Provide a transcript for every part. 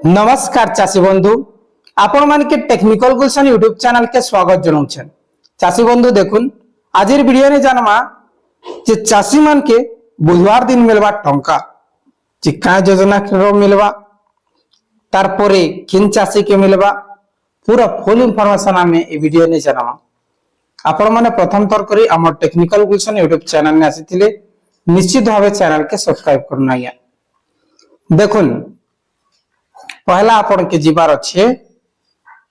नमस्कार चाषी बंधु आपण मान के टेक्निकल गुलशन यूट्यूब चैनल के स्वागत जनाउछन। चाषी बंधु देखुन आज वीडियो ने जानमा जे चाषी मान के बुधवार दिन मिलवा टंका चिक्का योजना के मिलवा तार परे किन चाषी के मिलवा पूरा फुल इंफॉर्मेशन हमें ए वीडियो ने जानमा। आपण माने प्रथम थर करी हमर टेक्निकल गुलशन यूट्यूब चैनल ने आसीथिले निश्चित भावे चैनल के सब्सक्राइब करना या देखुन पहला आपण के जीवार अच्छे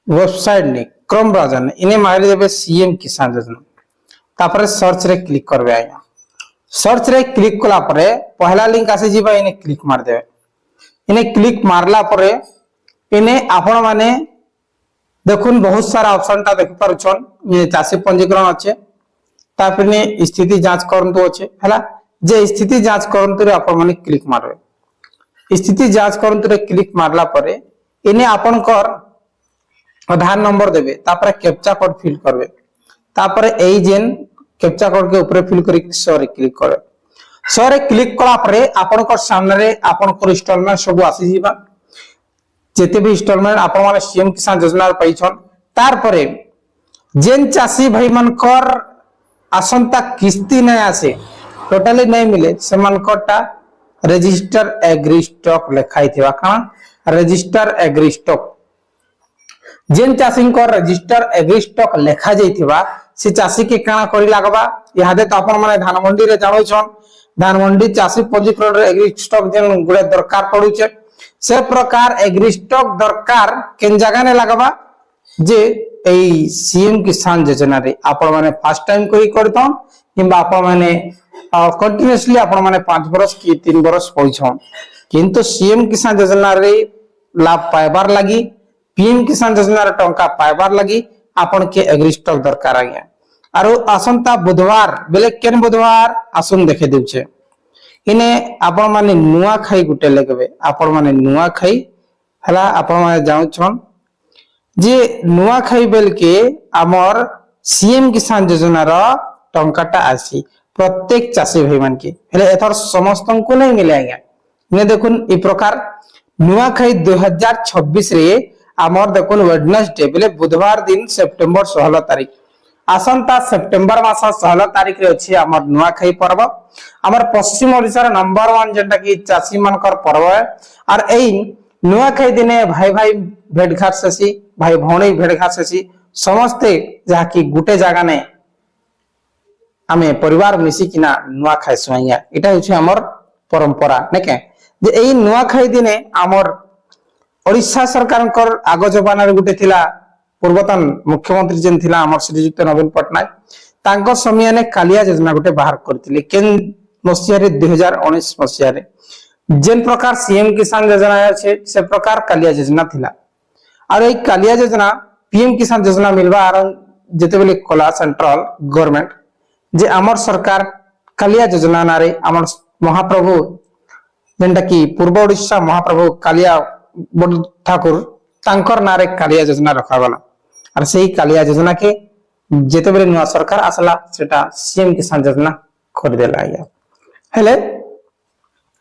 वेबसाइट ने क्रोम ब्राउजर ने इन्हें मारी देबे सीएम किसान योजना तापर सर्च रे क्लिक करबे आया। सर्च रे क्लिक कला परे पहला लिंक आसे जीवा इन्हें क्लिक मार देबे। इन्हें क्लिक मारला परे इन्हें आपण माने देखुन बहुत सारा ऑप्शन ता देख पारुछन। ये चाषी पंजीकरण अच्छे तापर ने स्थिति जांच करंतु अच्छे हला जे स्थिति जांच करंतु रे आपण माने क्लिक मारबे। स्थिति जांच करंतु रे क्लिक मारला परे इने आपन कर आधार नंबर देबे तापर कैप्चा कोड फिल करबे तापर एई जेन कैप्चा कोड के ऊपर फिल करी सो रे क्लिक करबे। सो रे क्लिक कला परे आपन कर सामने रे आपन कर इंस्टॉलमेंट सब आसी जीवा जेते भी इंस्टॉलमेंट आपन माने सीएम किसान योजना रे पाइछन तार परे जेन चासी भाई मन कर आसंता किस्ती नै आसे टोटली नै मिले से मन कोटा रजिस्टर एग्री स्टॉक लिखाई थिवा काना रजिस्टर एग्री स्टॉक जेन चाषी को रजिस्टर एग्री स्टॉक लिखा जाइथिबा से चाषी के काना करी लागबा यादे तो अपन माने धान मंडी रे जानो छन धान मंडी चाषी पंजीकरण रे एग्री स्टॉक जेन गुडे दरकार पडुचे से प्रकार एग्री स्टॉक दरकार केन जगह ने लागबा जे एई सीएम किसान योजना रे आपण माने फर्स्ट टाइम कोई करतन किबा आपण माने कंटिन्यूअसली आपण माने 5 वर्ष की 3 वर्ष पइछन किंतु सीएम किसान योजना रे लाभ पाइबार लागि पीएम किसान योजना रे टंका पाइबार लागि आपण के एग्री स्टॉक दरकार आया आरो आसंता बुधवार बेले केन बुधवार आसुन देखे देउछे इने आपण माने नुआ खाई गुटे लगबे आपण माने नुआ खाई हला आपण माने जाउ छन जे नुआ खाई बेल के हमर सीएम किसान योजना रो टंकाटा आसी प्रत्येक चाषी भाई मान के हेले एथर समस्त को नहीं मिले आज्ञा ने देखुन ई प्रकार नुआ खाई 2026 रे हमर देखुन वेडनेसडे बेले बुधवार दिन सेप्टेम्बर 16 तारिख आसंता सेप्टेम्बर मास 16 तारिख रे अछि हमर नुआ खाई पर्व हमर पश्चिम ओडिसा रे नंबर 1 जेंटा की चाषी मानकर पर्व है और एई नुआ खाई दिने भाई भाई भेट घाट सेसी भाई भौणी भेट घाट सेसी समस्ते जहा की गुटे जागा ने आमे परिवार मिसी किना नुआ खाई सुइया एटा होछि हमर परंपरा नेके जे एई नुआ खाई दिने हमर ओडिसा सरकार कर आगो जमाना रे गुटे थिला पूर्वतन मुख्यमंत्री जेन थिला हमर श्रीयुक्त नवीन पटनायक तांको समय ने कालिया योजना गुटे बाहर करथिले केन मसिया रे 2019 मसिया रे जेन प्रकार सीएम किसान योजना छै से प्रकार कालिया योजना थिला और एई कालिया योजना पीएम किसान योजना मिलवा आर जेते बेले कोला सेंट्रल गवर्नमेंट जे आमर सरकार कालिया योजना नारे आमर महाप्रभु जेंटा की पूर्व ओडिशा महाप्रभु कालिया ठाकुर तांकर नारे कालिया योजना रखा गला और सेही कालिया योजना के जेते बेले नुआ सरकार आसला सेटा सीएम किसान योजना कर देला या हेले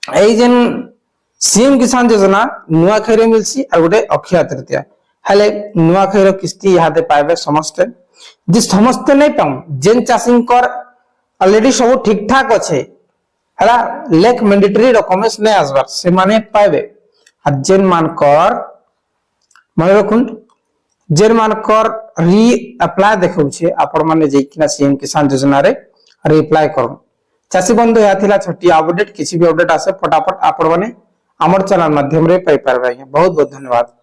एई जेन सीएम किसान योजना नुआ खैरे मिलसी और गोटे अक्षय तृतीया हेले नुआ खैर किस्ती यादे पाइबे समस्त जे समस्त नै पाऊ जेन चाषी कर ऑलरेडी सब ठीक ठाक अच्छे हला लेक मैंडेटरी डॉक्यूमेंट्स नै आसबार से माने पाइबे आ जेन मान कर मन रखुन जेन मान कर री अप्लाई देखौ छे आपण माने जे किना सीएम किसान योजना रे रिप्लाई करू चाषी बंधु या थिला छोटी अपडेट किसी भी अपडेट आसे फटाफट आपण माने हमर चैनल माध्यम रे पाई परबे। बहुत बहुत धन्यवाद।